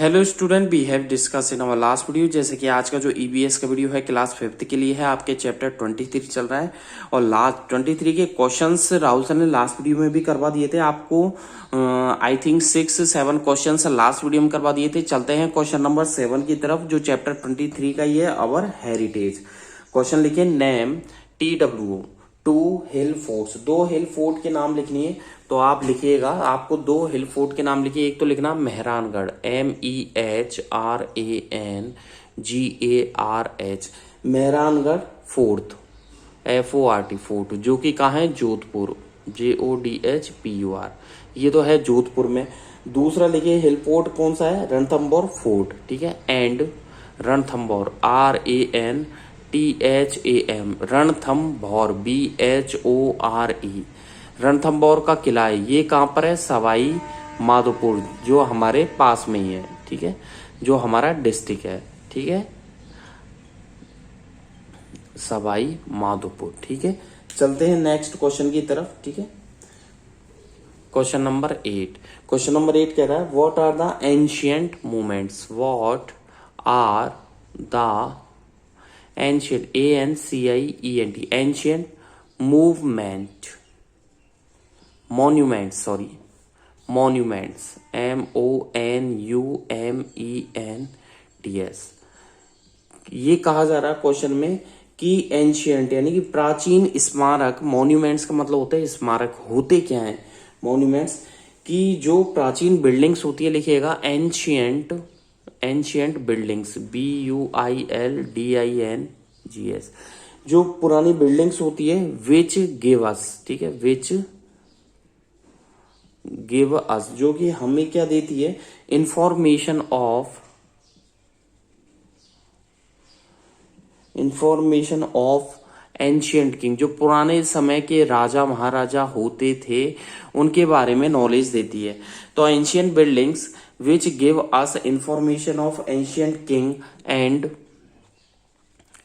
Hello student, we have discuss in our last video. जैसे कि आज का जो ईबीएस का वीडियो है क्लास 5th के लिए है, आपके चैप्टर 23 चल रहा है और लास्ट 23 के क्वेश्चंस राहुल सर ने लास्ट वीडियो में भी करवा दिए थे आपको। I think 6-7 questions last video में करवा दिए थे। चलते हैं क्वेश्चन नंबर 7 की तरफ, जो चैप्टर 23 का ही है, अवर हेरिटेज। क्वेश्चन लिखे, name TW two hill forts. दो हिल फोर्ट के नाम लिखनी है तो आप लिखिएगा, आपको दो हिल फोर्ट के नाम लिखिए। एक तो लिखना Mehrangarh, MEHRANGARH, Mehrangarh fort, FORT fort, जो कि कहाँ है, जोधपुर, JODHPUR, ये तो है जोधपुर में। दूसरा लिखिए हिल फोर्ट कौन सा है, रणथंबोर फोर्ट, ठीक है। And Ranthambore, RANTHAM, Ranthambore, BHORE, Ranthambore का किला है, ये कहाँ पर है, सवाई माधोपुर, जो हमारे पास में ही है, ठीक है, जो हमारा डिस्ट्रिक्ट है, ठीक है, सवाई माधोपुर, ठीक है। चलते हैं नेक्स्ट क्वेश्चन की तरफ, ठीक है। Question number 8। क्वेश्चन नंबर 8 कह रहा है, what are the ancient movements, what are the ancient, ANCIENT, ancient movement, monuments, sorry, monuments, MONUMENTS। ये कहा जा रहा है क्वेश्चन में कि एंशियंट यानी कि प्राचीन स्मारक, मॉन्यूमेंट्स का मतलब होता है स्मारक। होते क्या है मॉन्यूमेंट्स, की जो प्राचीन बिल्डिंग्स होती है, लिखिएगा एंशियंट, एंशियंट बिल्डिंग्स, BUILDINGS, जो पुरानी बिल्डिंग्स होती है, विच गिव अस, ठीक है, विच गिव अस, जो कि हमें क्या देती है, इंफॉर्मेशन ऑफ एंशियंट किंग, जो पुराने समय के राजा महाराजा होते थे उनके बारे में नॉलेज देती है। तो ancient buildings which give us information of ancient king and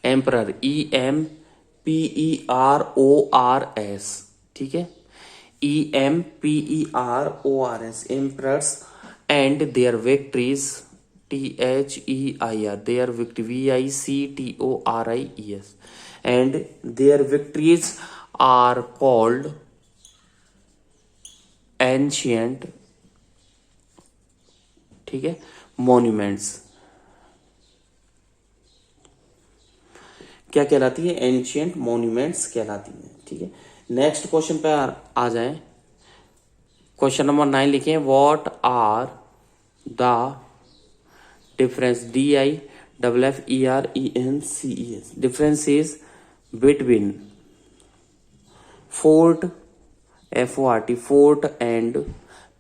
emperor, EMPERORS, ठीक है, EMPERORS, emperors and their victories, THEIR, their VICTORIES, and their victories are called ancient, ठीक है, monuments। क्या कहलाती है, एंशियंट मॉन्यूमेंट्स कहलाती है, ठीक है। नेक्स्ट क्वेश्चन पे आ जाए। क्वेश्चन नंबर 9 लिखे, what are the difference, DIFFERENCES, differences between fort, FORT, fort and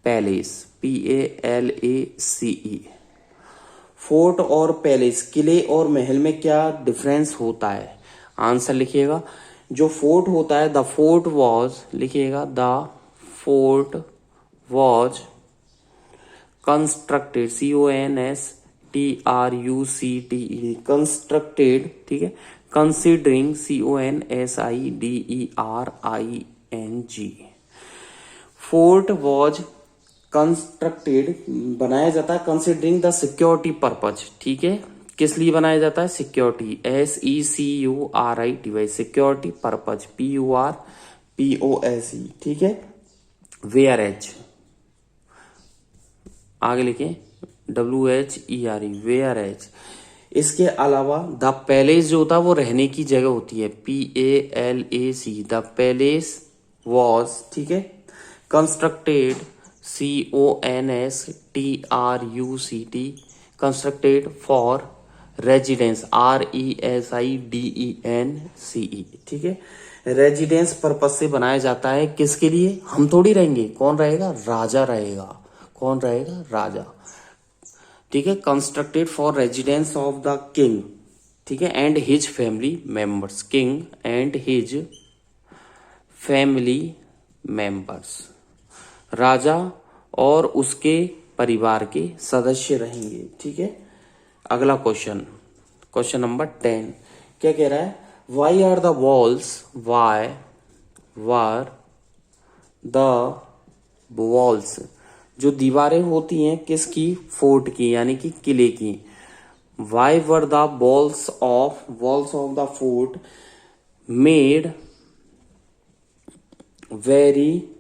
palace, PALACE। Fort और पैलेस, किले और महल में क्या डिफरेंस होता है, आंसर लिखिएगा। जो फोर्ट होता है, द फोर्ट वॉज, लिखिएगा, the fort was constructed, CONSTRUCTE, constructed, ठीक है, considering, CONSIDERING, fort was constructed, बनाया जाता है, कंसिडरिंग द सिक्योरिटी पर्पज, ठीक है, किस लिए बनाया जाता है, security, SECURITY, security purpose, PURPOSE, ठीक है। वेयर एज, आगे लिखें, WHERE, वेयर एज। इसके अलावा द पैलेस जो होता है वो रहने की जगह होती है, PALAC, द पैलेस वॉज, ठीक है, constructed, CONSTRUCT, constructed for residence, RESIDENCE, ठीक है, रेजिडेंस पर्पज से बनाया जाता है। किसके लिए, हम थोड़ी रहेंगे, कौन रहेगा, राजा रहेगा, कौन रहेगा, राजा, ठीक है, constructed for residence of the king, ठीक है, and his family members, king and his family members, राजा और उसके परिवार के सदस्य रहेंगे, ठीक है। अगला क्वेश्चन, क्वेश्चन नंबर 10 क्या कह रहा है, why are the walls, why were the walls जो दीवारें होती हैं किसकी, फोर्ट की यानी कि किले की। Y were the walls of the fort made very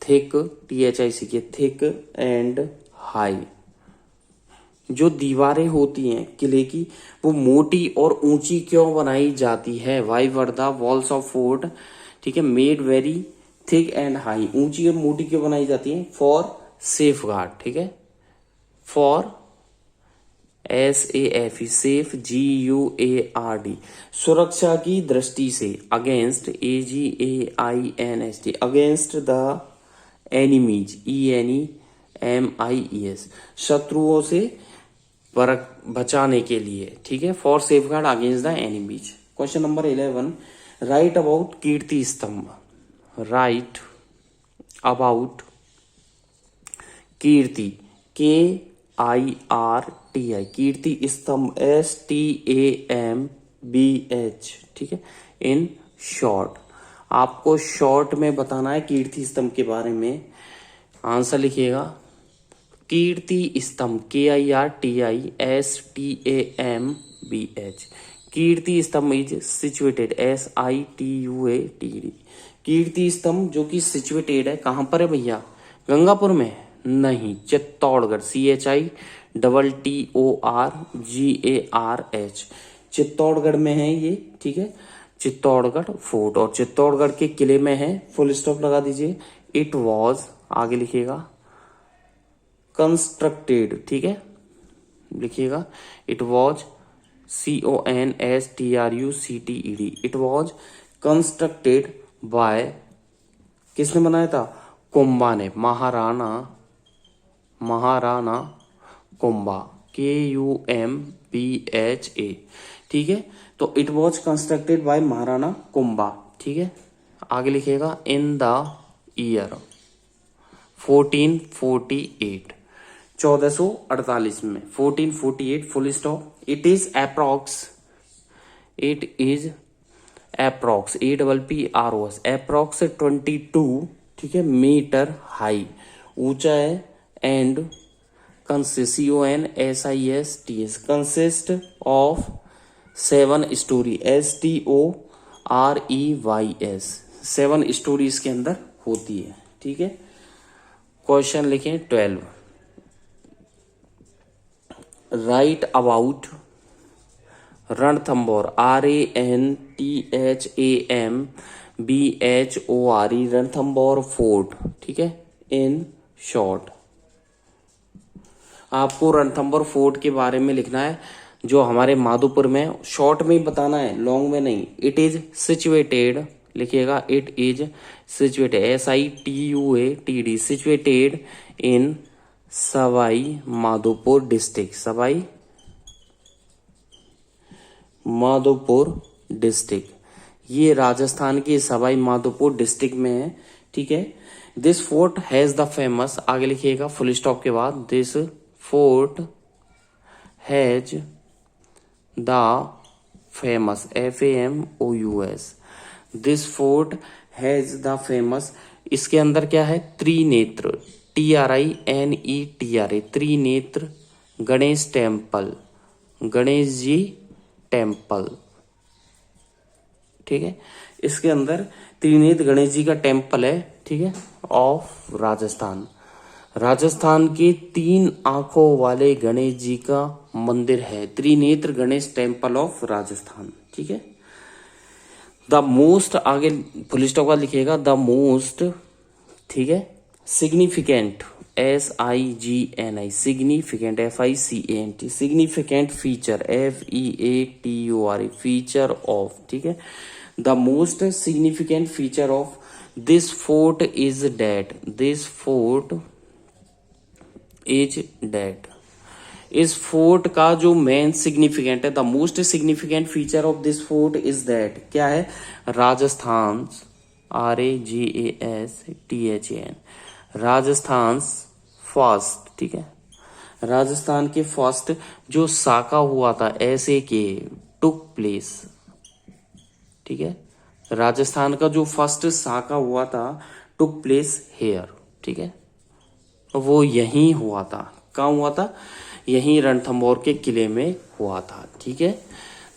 thick, THIC के थिक एंड हाई। जो दीवारें होती हैं किले की वो मोटी और ऊंची क्यों बनाई जाती है। Y were the walls of fort, ठीक है, made very thick and high, ऊंची और मोटी क्यों बनाई जाती है। फॉर सेफ गार्ड, ठीक है, फॉर SAFE सेफ, GUARD सुरक्षा की दृष्टि से, against AGAINST against the enemies, ENEMIES शत्रुओं से बचाने के लिए, ठीक है, for safeguard against the enemies. Question number 11, write about Kirti Stambh. Write about Kirti, KIRTI Kirti Stambh, STAMBH, ठीक है, इन शॉर्ट। आपको शॉर्ट में बताना है कीर्ति स्तंभ के बारे में। आंसर लिखिएगा कीर्ति स्तंभ, KIRTISTAMBH कीर्ति स्तंभ इज सिचुएटेड, SITUATED कीर्ति स्तंभ जो कि सिचुएटेड है कहां पर है भैया, गंगापुर में नहीं, चित्तौड़गढ़, CHITTORGARH चित्तौड़गढ़ में है ये, ठीक है, चित्तौड़गढ़ फोर्ट। और चित्तौड़गढ़ के किले में है, फुल स्टॉप लगा दीजिए। इट वॉज, आगे लिखिएगा कंस्ट्रक्टेड, ठीक है, लिखिएगा it was CONSTRUCTED it was constructed by, किसने बनाया था, कुंभा ने, महाराणा कुंभा, KUMBHA, ठीक है। तो it was constructed by Maharana Kumbha, ठीक है। आगे लिखिएगा इन द ईयर 1448 1448 में, 1448 full stop. It is approx APPROX approx 22, ठीक है, मीटर हाई, ऊंचा है, and CONSISTS consist of 7 story, STOREYS 7 story इसके अंदर होती है, ठीक है। क्वेश्चन लिखें 12, right about Ranthambore, RANTHAMBHORE Ranthambore fort, ठीक है, इन शॉर्ट। आपको रणथंभौर फोर्ट के बारे में लिखना है जो हमारे माधोपुर में, शॉर्ट में ही बताना है, लॉन्ग में नहीं। इट इज सिचुएटेड, लिखिएगा it is situated, SITUATED situated in Sawai Madhopur district, Sawai Madhopur district, ये राजस्थान के सवाई माधोपुर डिस्ट्रिक्ट में है, ठीक है। This fort has the famous, आगे लिखिएगा फुल स्टॉप के बाद, this fort has the famous, FAMOUS this fort has the famous, इसके अंदर क्या है, Trinetra, TRINETRA Trinetra Ganesh temple, Ganesh ji temple, ठीक है। इसके अंदर त्रिनेत्र गणेश जी का टेम्पल है, ठीक है, ऑफ राजस्थान। राजस्थान के 3 आंखों वाले गणेश जी का मंदिर है, त्रिनेत्र गणेश टेम्पल ऑफ राजस्थान, ठीक है। द मोस्ट, आगे फुल स्टॉप का लिखिएगा, द मोस्ट, ठीक है, significant, SIGNI significant, FICANT significant feature, FEATURE feature of, ठीक है। The most significant feature of this fort is that, this fort is that, इस फोर्ट का जो मेन सिग्निफिकेंट है, the most significant feature of this fort is that, क्या है, Rajasthan, RAGASTHAN Rajasthan first, ठीक है, राजस्थान के फर्स्ट जो साका हुआ था, SAK टुक प्लेस, ठीक है, राजस्थान का जो फर्स्ट साका हुआ था टुक प्लेस हेयर, ठीक है, वो यहीं हुआ था। कहाँ हुआ था? यहीं रणथंभौर के किले में हुआ था। ठीक है,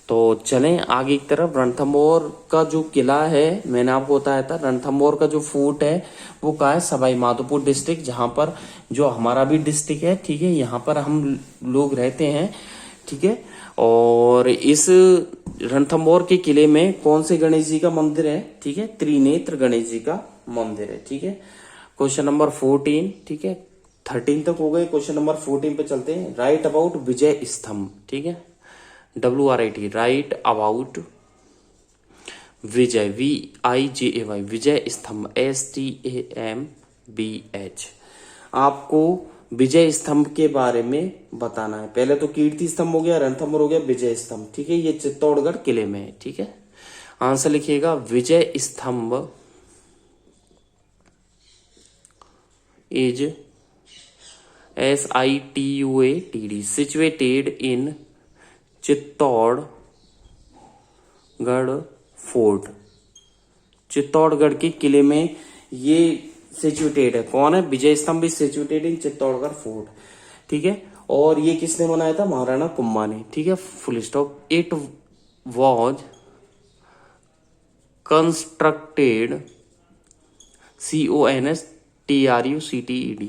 तो चलें आगे की तरफ। रणथंभौर का जो किला है, मैंने आपको बताया था, रणथंभौर का जो फोर्ट है वो कहाँ है? सवाई माधोपुर डिस्ट्रिक्ट, जहां पर जो हमारा भी डिस्ट्रिक्ट है। ठीक है, यहाँ पर हम लोग रहते हैं। ठीक है, और इस रणथंभौर के किले में कौन से गणेश जी का मंदिर है? ठीक है, त्रिनेत्र गणेश जी का मंदिर है। ठीक है, क्वेश्चन नंबर 14। ठीक है, 13 तक हो गए, क्वेश्चन नंबर 14 पे चलते हैं। राइट अबाउट विजय स्तंभ। ठीक है, WRIT, right about Vijay, VIJAY, विजय स्तंभ, STAMBH। आपको विजय स्तंभ के बारे में बताना है। पहले तो कीर्ति स्तंभ हो गया, रणथंभौर हो गया, विजय स्तंभ। ठीक है, ये चित्तौड़गढ़ किले में है। ठीक है, आंसर लिखिएगा विजय स्तंभ is SITUATD situated in Chittorgarh fort. Chittorgarh के किले में ये सिचुएटेड है। कौन है? विजय स्तंभ is situated in Chittorgarh fort. ठीक है, और ये किसने बनाया था? महाराणा कुंभा ने। ठीक है, full stop. It was constructed CONSTRUCTED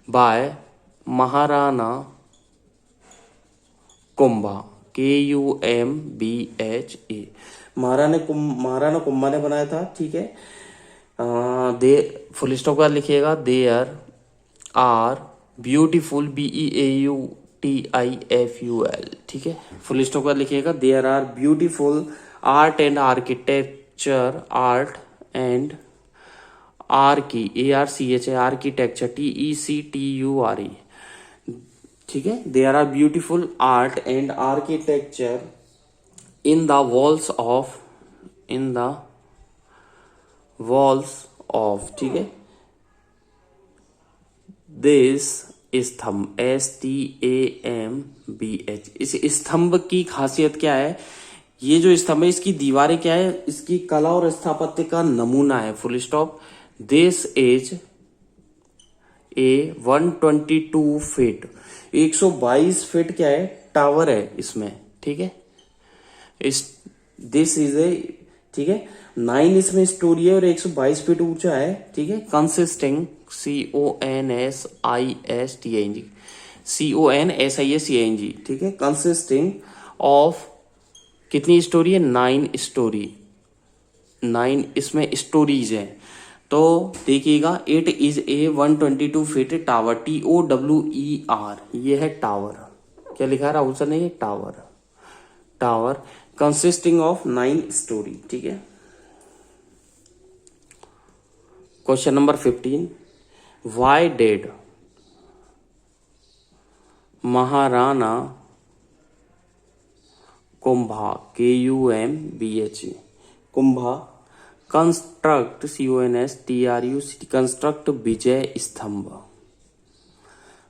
by Maharana Kumbha, KUMBHA। Maharana Kumbha ने बनाया था। ठीक है, दे फुल स्टॉप का लिखिएगा। There are beautiful, BEAUTIFUL। ठीक है, फुल स्टॉप का लिखिएगा। There are beautiful art and architecture, art and ARCHI architecture, TECTURE। ठीक है, there are beautiful art and architecture in the walls of. ठीक है, दिस स्तंभ, STAMBH। इस स्तंभ की खासियत क्या है? ये जो स्तंभ है इसकी दीवारें क्या है? इसकी कला और स्थापत्य का नमूना है। Full stop. This is a 122 feet, 122 feet क्या है? टावर है इसमें। ठीक है, इस दिस इज ए, ठीक है, 9 इसमें स्टोरी है और 122 फीट ऊंचा है। ठीक है, कंसिस्टिंग, CONSISTING, ठीक है, कंसिस्टिंग ऑफ कितनी स्टोरी है? 9 स्टोरी, 9 इसमें स्टोरीज है। तो देखिएगा, it is a 122 feet tower, TOWER। ये है टावर। क्या लिखा है राहुल सर ने? ये टावर कंसिस्टिंग ऑफ 9 स्टोरी। ठीक है, question number 15। Why did Maharana Kumbha, KUMBHA, Kumbha construct, CONSTRUCT, construct Vijay Stambh?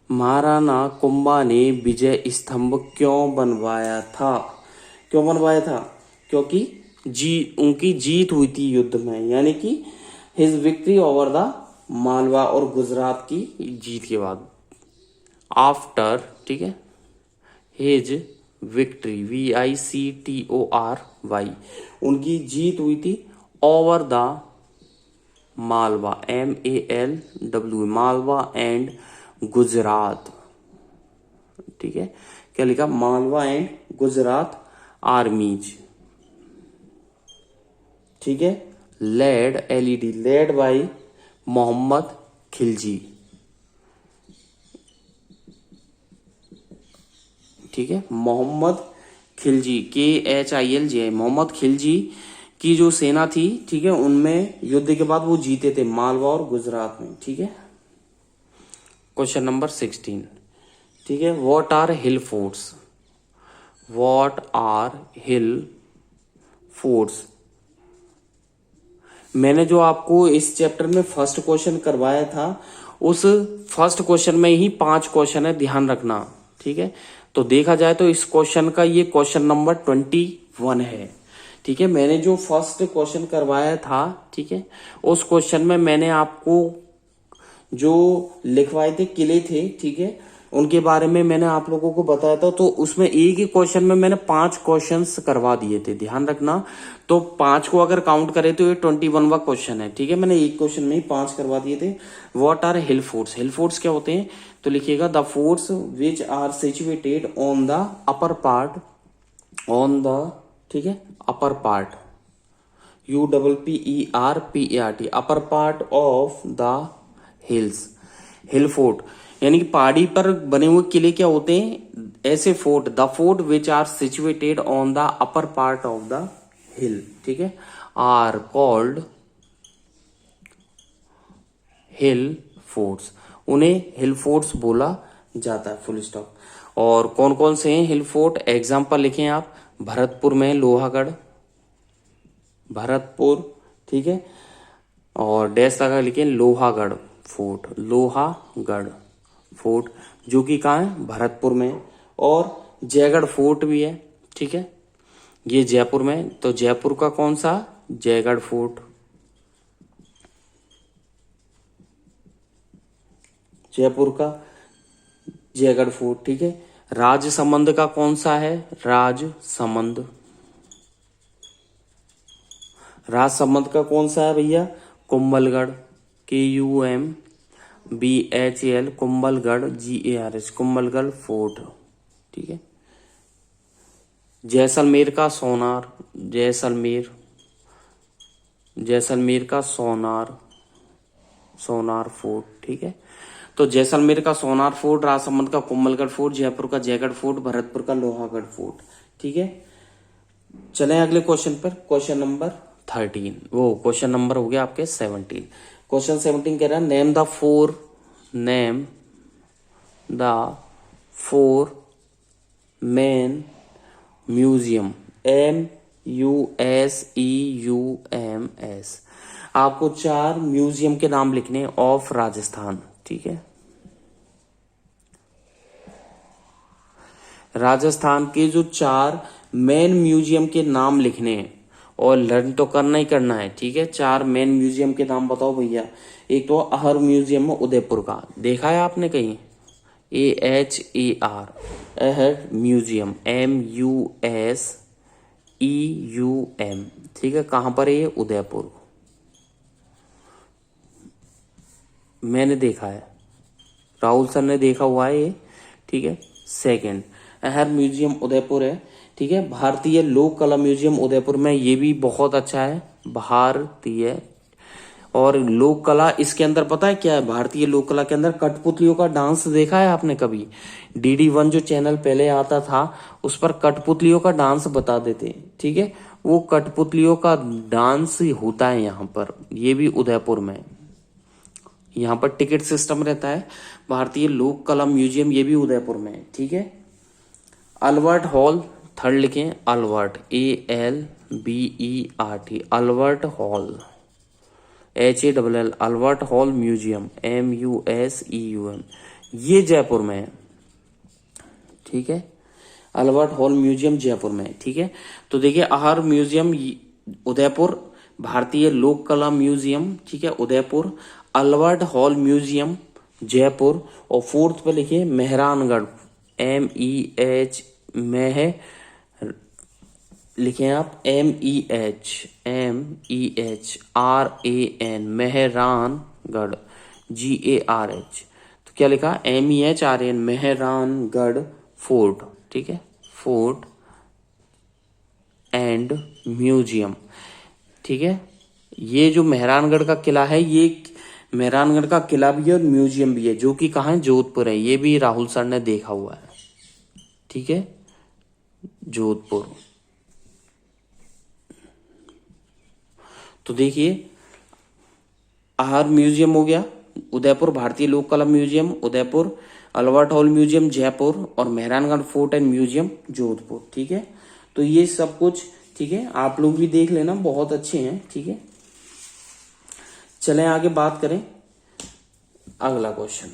Maharana Kumbha ने विजय स्तंभ क्यों बनवाया था? क्यों बनवाया था? क्योंकि उनकी जीत हुई थी युद्ध में, यानी कि his victory over the Malwa और गुजरात की जीत के बाद। आफ्टर, ठीक है, हिज विक्ट्री, VICTORY, उनकी जीत हुई थी over the Malwa, MALW, Malwa and Gujarat. ठीक है, क्या लिखा? Malwa and Gujarat armies. ठीक है, led, LED, led by Mohammed Khilji. ठीक है, मोहम्मद खिलजी, KHILJ, मोहम्मद खिलजी की जो सेना थी, ठीक है, उनमें युद्ध के बाद वो जीते थे मालवा और गुजरात में। ठीक है, क्वेश्चन नंबर 16। ठीक है, what are hill forts? What are hill forts? मैंने जो आपको इस चैप्टर में फर्स्ट क्वेश्चन करवाया था, उस फर्स्ट क्वेश्चन में ही 5 क्वेश्चन है, ध्यान रखना। ठीक है, तो देखा जाए तो इस क्वेश्चन का ये क्वेश्चन नंबर 21 है। ठीक है, मैंने जो फर्स्ट क्वेश्चन करवाया था, ठीक है, उस क्वेश्चन में मैंने आपको जो लिखवाए थे किले थे, ठीक है, उनके बारे में मैंने आप लोगों को बताया था। तो उसमें एक ही क्वेश्चन में मैंने 5 क्वेश्चंस करवा दिए थे, ध्यान रखना। तो 5 को अगर काउंट करें तो ये 21वां क्वेश्चन है, ठीक है। मैंने एक क्वेश्चन में ही 5 करवा दिए थे। What are hill forts? Hill forts क्या होते हैं? तो लिखिएगा the forts which are situated on the upper part, on the, ठीक है, upper part, UPPERPART, upper part of the hills. Hill fort यानी कि पहाड़ी पर बने हुए किले क्या होते हैं? ऐसे fort, the fort which are situated on the upper part of the hill, ठीक है, आर कॉल्ड हिल फोर्ट्स। उन्हें हिल फोर्ट्स बोला जाता है, फुल स्टॉप। और कौन कौन से हैं हिल फोर्ट? एग्जाम्पल लिखें आप। भरतपुर में लोहागढ़, भरतपुर, ठीक है, और डैश लगा लिखें लोहागढ़ फोर्ट, लोहागढ़ फोर्ट, जो कि कहाँ है? भरतपुर में। और जयगढ़ फोर्ट भी है, ठीक है, ये जयपुर में। तो जयपुर का कौन सा? जयगढ़ फोर्ट, जयपुर का जयगढ़ फोर्ट, ठीक है। राजसमंद का कौन सा है? राजसमंद, राजसमंद का कौन सा है भैया? Kumbhalgarh, KUMBHAL, Kumbhalgarh, GARH, Kumbhalgarh fort, ठीक है। जैसलमेर का सोनार, जैसलमेर, जैसलमेर का सोनार, सोनार फोर्ट, ठीक है। तो जैसलमेर का सोनार फोर्ट, राजसमंद का कुंभलगढ़ फोर्ट, जयपुर का जयगढ़ फोर्ट, भरतपुर का लोहागढ़ फोर्ट, ठीक है। चलें अगले क्वेश्चन पर। क्वेश्चन नंबर 13, वो क्वेश्चन नंबर हो गया आपके 17। क्वेश्चन 17 कह रहा है name the four main museum, MUSEUMS। आपको 4 म्यूजियम के नाम लिखने ऑफ राजस्थान, ठीक है। राजस्थान के जो 4 मेन म्यूजियम के नाम लिखने हैं, और लर्न तो करना ही करना है, ठीक है। 4 मेन म्यूजियम के नाम बताओ भैया। एक तो अहर म्यूजियम उदयपुर का, देखा है आपने कहीं? AHER, अहर म्यूजियम, MUSEUM, ठीक है। कहां पर है ये? उदयपुर, मैंने देखा है, राहुल सर ने देखा हुआ है ये, ठीक है। सेकंड, अहर म्यूजियम उदयपुर है, ठीक है। भारतीय लोक कला म्यूजियम उदयपुर में, ये भी बहुत अच्छा है, भारतीय। और लोक कला, इसके अंदर पता है क्या है? भारतीय लोक कला के अंदर कठपुतलियों का डांस देखा है आपने कभी? DD1 जो चैनल पहले आता था, उस पर कठपुतलियों का डांस बता देते, ठीक है। वो कठपुतलियों का डांस होता है यहाँ पर, ये भी उदयपुर में। यहाँ पर टिकट सिस्टम रहता है। भारतीय लोक कला म्यूजियम, ये भी उदयपुर में है, ठीक है। अल्बर्ट हॉल, थर्ड लिखें, Albert, ALBERT, Albert hall, HALL, Albert Hall museum, MUSEUM, ये जयपुर में है, ठीक है। अल्बर्ट हॉल म्यूजियम जयपुर में है, ठीक है। तो देखिए, अहर म्यूजियम उदयपुर, भारतीय लोक कला म्यूजियम, ठीक है, Udaipur, Albert Hall museum Jaipur, और फोर्थ पे लिखिए मेहरानगढ़, MEH, लिखें आप MEHRAN, मेहरानगढ़, GARH। तो क्या लिखा? MEHRAN, मेहरानगढ़ फोर्ट, ठीक है, फोर्ट एंड म्यूजियम, ठीक है। ये जो मेहरानगढ़ का किला है, ये मेहरानगढ़ का किला भी है और म्यूजियम भी है, जो कि कहाँ है? जोधपुर है। ये भी राहुल सर ने देखा हुआ है, ठीक है, जोधपुर। तो देखिए, अहर म्यूजियम हो गया Udaipur, Bharatiya Lok Kala museum Udaipur, Albert Hall museum Jaipur, और Mehrangarh fort and museum Jodhpur, ठीक है। तो ये सब कुछ, ठीक है, आप लोग भी देख लेना, बहुत अच्छे हैं, ठीक है। चलें आगे बात करें अगला क्वेश्चन,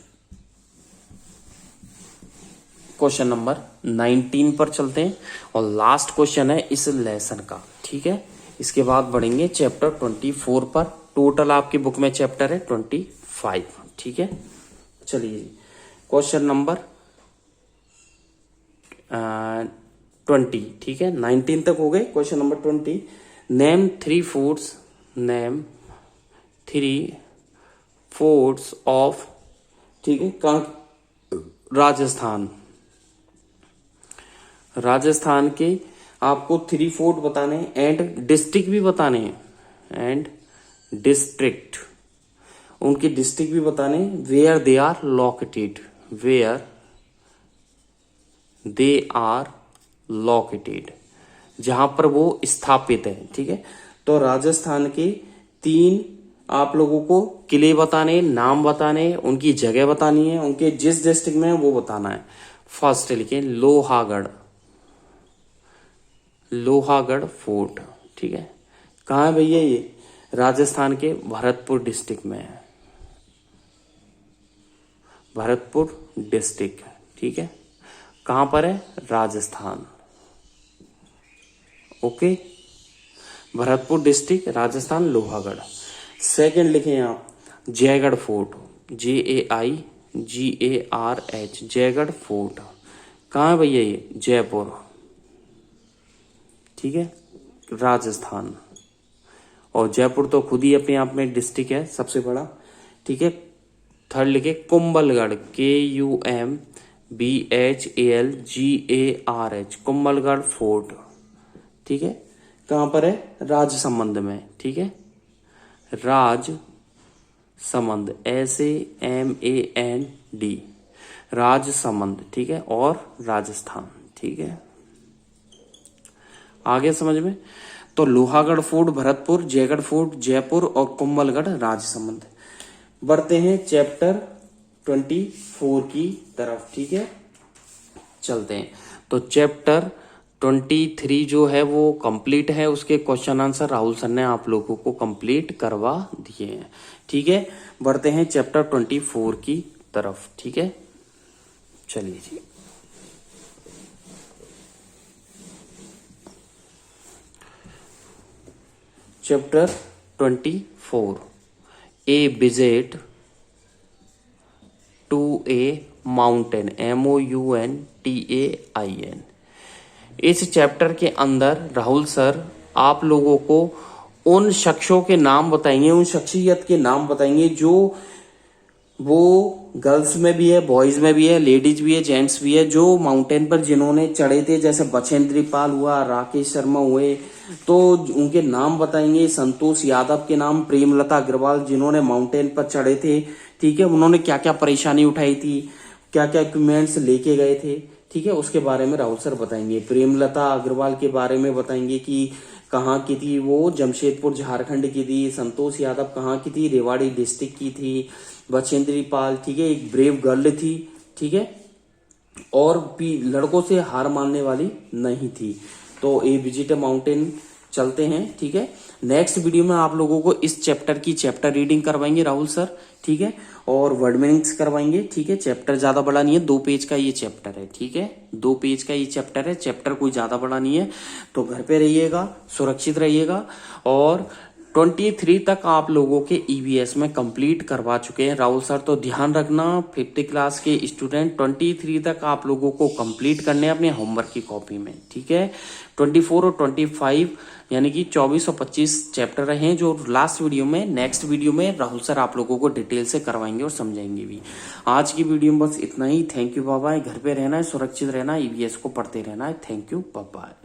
क्वेश्चन नंबर 19 पर चलते हैं, और लास्ट क्वेश्चन है इस लेसन का, ठीक है। इसके बाद बढ़ेंगे चैप्टर 24 पर। टोटल आपकी बुक में चैप्टर है 25, ठीक है, चलिए क्वेश्चन नंबर 20, ठीक है, 19 तक हो गए। Question number 20, name 3 foods of, ठीक है, राजस्थान। राजस्थान के आपको 3 फोर्ट बताने एंड डिस्ट्रिक्ट भी बताने हैं, एंड डिस्ट्रिक्ट, उनके डिस्ट्रिक्ट भी बताने, where they are located, where they are located, जहां पर वो स्थापित है, ठीक है। तो राजस्थान के 3 आप लोगों को किले बताने, नाम बताने, उनकी जगह बतानी है, उनके जिस डिस्ट्रिक्ट में है वो बताना है। फर्स्ट लिखें लोहागढ़, लोहागढ़ फोर्ट, ठीक है। कहाँ है भैया ये? राजस्थान के भरतपुर डिस्ट्रिक्ट में है, भरतपुर डिस्ट्रिक्ट, ठीक है। कहां पर है? Rajasthan, okay, Bharatpur district, Rajasthan, Lohagarh. Second लिखें आप Jaigarh fort, JAIGARH, Jaigarh fort. कहाँ है भैया ये? जयपुर, ठीक है, राजस्थान। और जयपुर तो खुद ही अपने आप में डिस्ट्रिक्ट है, सबसे बड़ा, ठीक है। थर्ड लिखे कुंभलगढ़, KUMBHALGARH, कुंभलगढ़ फोर्ट, ठीक है। कहां पर है? राजसमंद में, ठीक है, राजसमंद, SAMAND, राजसमंद, ठीक है, और राजस्थान, ठीक है। आगे समझ में? तो लोहागढ़ फोर्ट भरतपुर, जयगढ़ फोर्ट जयपुर और कुंभलगढ़ राजसमंद। बढ़ते हैं चैप्टर 24 की तरफ, ठीक है, चलते हैं। तो चैप्टर 23 जो है वो कंप्लीट है, उसके क्वेश्चन आंसर राहुल सर ने आप लोगों को कंप्लीट करवा दिए हैं, ठीक है। बढ़ते हैं चैप्टर 24 की तरफ, ठीक है, चलिए जी। Chapter 24, a visit to a mountain, MOUNTAIN। इस चैप्टर के अंदर राहुल सर आप लोगों को उन शख्सों के नाम बताएंगे, उन शख्सियत के नाम बताएंगे जो वो गर्ल्स में भी है, बॉयज में भी है, लेडीज भी है, जेंट्स भी है, जो माउंटेन पर जिन्होंने चढ़े थे, जैसे बछेंद्री पाल हुआ, राकेश शर्मा हुए, तो उनके नाम बताएंगे। संतोष यादव के नाम, प्रेमलता अग्रवाल जिन्होंने माउंटेन पर चढ़े थे, ठीक है, उन्होंने क्या क्या परेशानी उठाई थी, क्या क्या इक्विपमेंट्स लेके गए थे, ठीक है, उसके बारे में राहुल सर बताएंगे। प्रेमलता अग्रवाल के बारे में बताएंगे कि कहाँ की थी वो, जमशेदपुर झारखंड की थी। संतोष यादव कहाँ की थी? रेवाड़ी डिस्ट्रिक्ट की थी। बछेंद्री पाल, ठीक है, एक ब्रेव गर्ल थी, ठीक है, और भी लड़कों से हार मानने वाली नहीं थी। तो ए विजिट माउंटेन चलते हैं, ठीक है। नेक्स्ट वीडियो में आप लोगों को इस चैप्टर की चैप्टर रीडिंग करवाएंगे राहुल सर, ठीक है, और वर्ड मीनिंग्स करवाएंगे, ठीक है। चैप्टर ज्यादा बड़ा नहीं है, 2 पेज का ये चैप्टर है, ठीक है, 2 पेज का ये चैप्टर है, चैप्टर कोई ज्यादा बड़ा नहीं है। तो घर पे रहिएगा, सुरक्षित रहिएगा, और 23 तक आप लोगों के EVS में कंप्लीट करवा चुके हैं राहुल सर। तो ध्यान रखना 5th क्लास के स्टूडेंट, 23 तक आप लोगों को कंप्लीट करने हैं अपने होमवर्क की कॉपी में, ठीक है। 24 और 25 यानी कि 24 और 25 चैप्टर रहे हैं, जो लास्ट वीडियो में, नेक्स्ट वीडियो में राहुल सर आप लोगों को डिटेल से करवाएंगे और समझाएंगे भी। आज की वीडियो में बस इतना ही। Thank you, bye bye. घर पे रहना है, सुरक्षित रहना है, EVS को पढ़ते रहना है। Thank you, bye bye.